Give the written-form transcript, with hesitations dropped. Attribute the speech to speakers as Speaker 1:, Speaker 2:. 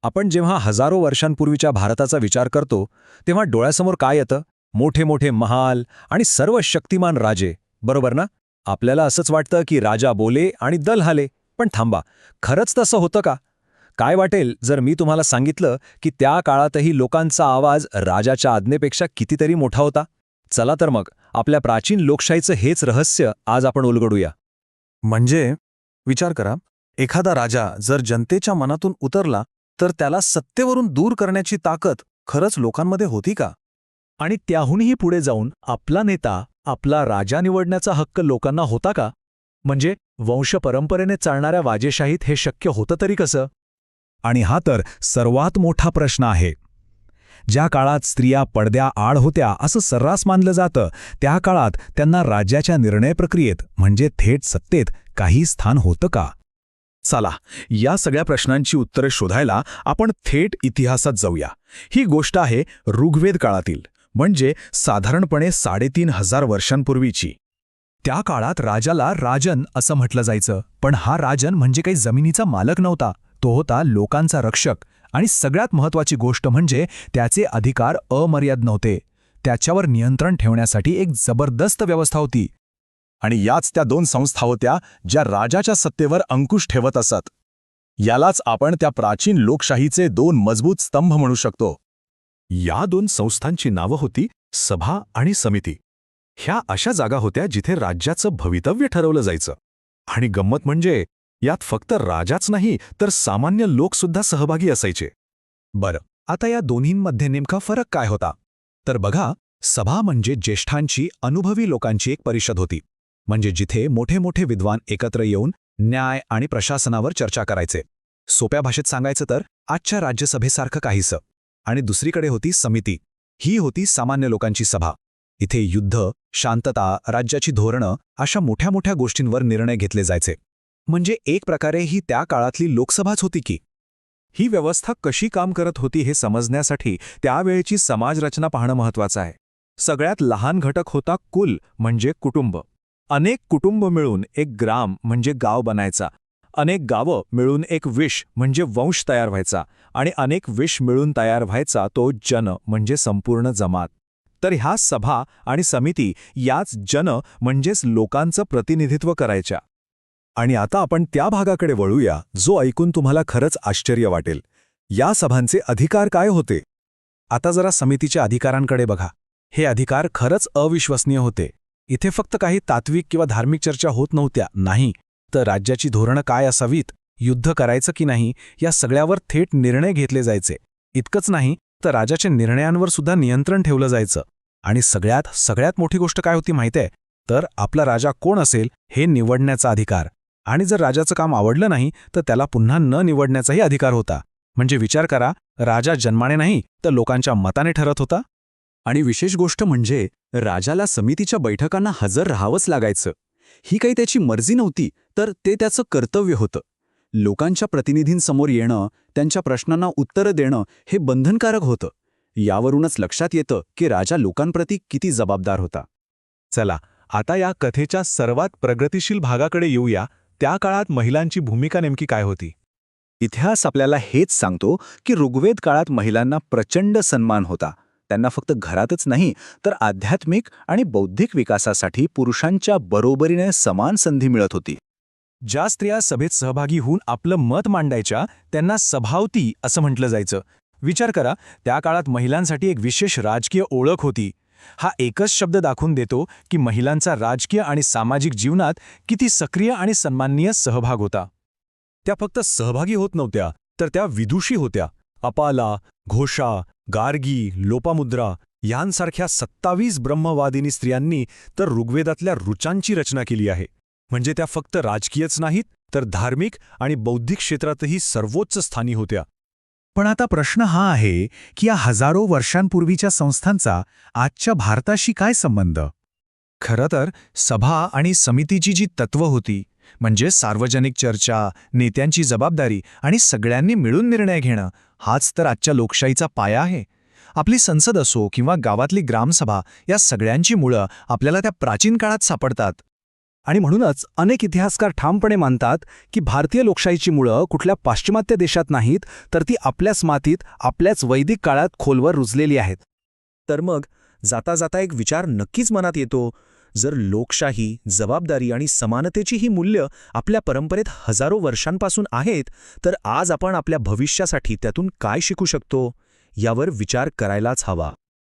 Speaker 1: आपण जेव्हा हजारो वर्षांपूर्वीच्या भारताचा विचार करतो तेव्हा डोळ्यासमोर काय येतं? मोठे मोठे महाल आणि सर्व शक्तिमान राजे, बरोबर ना? आपल्याला असंच वाटतं की राजा बोले आणि दल हाले. पण थांबा, खरंच तसं होतं का? काय वाटेल जर मी तुम्हाला सांगितलं की त्या काळातही लोकांचा आवाज राजाच्या आज्ञेपेक्षा कितीतरी मोठा होता? चला तर मग आपल्या प्राचीन लोकशाहीचं हेच रहस्य आज आपण उलगडूया.
Speaker 2: म्हणजे विचार करा, एखादा राजा जर जनतेच्या मनातून उतरला तर त्याला सत्तेवरून दूर करण्याची ताकद खरंच लोकांमध्ये होती का?
Speaker 3: आणि त्याहूनही पुढे जाऊन आपला नेता, आपला राजा निवडण्याचा हक्क लोकांना होता का? म्हणजे वंशपरंपरेने चालणाऱ्या वाजेशाहीत हे शक्य होतं तरी कसं?
Speaker 2: आणि हा तर सर्वात मोठा प्रश्न आहे. ज्या काळात स्त्रिया पडद्या आड होत्या असं सर्रास मानलं जातं, त्या काळात त्यांना राज्याच्या निर्णय प्रक्रियेत म्हणजे थेट सत्तेत काही स्थान होतं का? चला, या सगळ्या प्रश्नांची उत्तरे शोधायला आपण थेट इतिहासात जाऊया. ही गोष्ट आहे ऋग्वेद काळातील, म्हणजे साधारणपणे 3,500 वर्षांपूर्वीची. त्या काळात राजाला राजन असं म्हटलं जायचं, पण हा राजन म्हणजे काही जमिनीचा मालक नव्हता. तो होता लोकांचा रक्षक. आणि सगळ्यात महत्त्वाची गोष्ट म्हणजे त्याचे अधिकार अमर्याद नव्हते. त्याच्यावर नियंत्रण ठेवण्यासाठी एक जबरदस्त व्यवस्था होती. आणि याच त्या दोन संस्था होत्या ज्या राजाच्या सत्तेवर अंकुश ठेवत असत. यालाच आपण त्या प्राचीन लोकशाहीचे दोन मजबूत स्तंभ म्हणू शकतो. या दोन संस्थांची नावं होती सभा आणि समिती. ह्या अशा जागा होत्या जिथे राज्याचं भवितव्य ठरवलं जायचं. आणि गंमत म्हणजे यात फक्त राजाच नाही तर सामान्य लोकसुद्धा सहभागी असायचे. बरं, आता या दोन्हींमध्ये नेमका फरक काय होता? तर बघा, सभा म्हणजे ज्येष्ठांची, अनुभवी लोकांची एक परिषद होती. म्हणजे जिथे मोठे मोठे विद्वान एकत्र येऊन न्याय आणि प्रशासनावर चर्चा करायचे. सोप्या भाषेत सांगायचं तर आजच्या राज्यसभेसारखं काहीसं. आणि दुसरीकडे होती समिती. ही होती सामान्य लोकांची सभा. इथे युद्ध, शांतता, राज्याची धोरणं अशा मोठ्या मोठ्या गोष्टींवर निर्णय घेतले जायचे. म्हणजे एक प्रकारे ही त्या काळातली लोकसभाच होती की. ही व्यवस्था कशी काम करत होती हे समजण्यासाठी त्यावेळेची समाजरचना पाहणं महत्त्वाचं आहे. सगळ्यात लहान घटक होता कुल म्हणजे कुटुंब. अनेक कुटुंब मिळून एक ग्राम म्हणजे गाव बनायचा. अनेक गावं मिळून एक विश म्हणजे वंश तयार व्हायचा. आणि अनेक विश मिळून तयार व्हायचा तो जन म्हणजे संपूर्ण जमात. तर ह्या सभा आणि समिती याच जन म्हणजेच लोकांचं प्रतिनिधित्व करायच्या. आणि आता आपण त्या भागाकडे वळूया जो ऐकून तुम्हाला खरंच आश्चर्य वाटेल. या सभांचे अधिकार काय होते? आता जरा समितीच्या अधिकारांकडे बघा. हे अधिकार खरंच अविश्वसनीय होते. इथे फक्त काही तात्विक किंवा धार्मिक चर्चा होत नव्हत्या, नाही, तर राज्याची धोरणं काय असावीत, युद्ध करायचं की नाही, या सगळ्यावर थेट निर्णय घेतले जायचे. इतकंच नाही तर राजाच्या निर्णयांवर सुद्धा नियंत्रण ठेवलं जायचं. आणि सगळ्यात मोठी गोष्ट काय होती माहिती आहे? तर आपला राजा कोण असेल हे निवडण्याचा अधिकार. आणि जर राजाचं काम आवडलं नाही तर त्याला पुन्हा न निवडण्याचाही अधिकार होता. म्हणजे विचार करा, राजा जन्माने नाही तर लोकांच्या मताने ठरत होता.
Speaker 4: आणि विशेष गोष्ट म्हणजे राजाला समितीच्या बैठकांना हजर राहावंच लागायचं. ही काही त्याची मर्जी नव्हती, तर ते त्याचं कर्तव्य होतं. लोकांच्या प्रतिनिधींसमोर येणं, त्यांच्या प्रश्नांना उत्तरं देणं हे बंधनकारक होतं. यावरूनच लक्षात येतं की राजा लोकांप्रती किती जबाबदार होता.
Speaker 2: चला, आता या कथेच्या सर्वात प्रगतिशील भागाकडे येऊया. त्या काळात महिलांची भूमिका नेमकी काय होती?
Speaker 4: इतिहास आपल्याला हेच सांगतो की ऋग्वेद काळात महिलांना प्रचंड सन्मान होता. त्यांना फक्त घरातच नाही तर आध्यात्मिक आणि बौद्धिक विकासासाठी पुरुषांच्या बरोबरीने समान संधी मिळत होती.
Speaker 2: ज्या स्त्रिया सभेत सहभागी होऊन आपलं मत मांडायच्या त्यांना सभावती असं म्हटलं जायचं. विचार करा, त्या काळात महिलांसाठी एक विशेष राजकीय ओळख होती. हा एकच शब्द दाखवून देतो की महिलांचा राजकीय आणि सामाजिक जीवनात किती सक्रिय आणि सन्माननीय सहभाग होता. त्या फक्त सहभागी होत नव्हत्या, तर त्या विदुषी होत्या. अपाला, घोषा, गार्गी, लोपामुद्रा यांसारख्या 27 ब्रह्मवादिनी स्त्रियांनी तर ऋग्वेदातल्या ऋचांची रचना केली आहे. म्हणजे त्या फक्त राजकीयच नाहीत तर धार्मिक आणि बौद्धिक क्षेत्रातही सर्वोच्च स्थानी होत्या.
Speaker 3: पण आता प्रश्न हा आहे की या हजारो वर्षांपूर्वीच्या संस्थांचा आजच्या भारताशी काय संबंध? खरं तर सभा आणि समितीची जी तत्त्व होती, म्हणजे सार्वजनिक चर्चा, नेत्यांची जबाबदारी आणि सगळ्यांनी मिळून निर्णय घेणं, हाच तर आजच्या लोकशाहीचा पाया आहे. आपली संसद असो किंवा गावातली ग्रामसभा, या सगळ्यांची मुळं आपल्याला त्या प्राचीन काळात सापडतात.
Speaker 2: आणि म्हणूनच अनेक इतिहासकार ठामपणे मानतात की भारतीय लोकशाहीची मुळं कुठल्या पाश्चिमात्य देशात नाहीत, तर ती आपल्याच मातीत, आपल्याच वैदिक काळात खोलवर रुजलेली आहेत.
Speaker 1: तर मग जाता जाता एक विचार नक्कीच मनात येतो, जर लोकशाही, जबाबदारी आणि समानतेची ही मूल्य आपल्या परंपरेत हजारो वर्षांपासून आहेत, तर आज आपण आपल्या भविष्यासाठी त्यातून काय शिकू शकतो यावर विचार करायलाच हवा.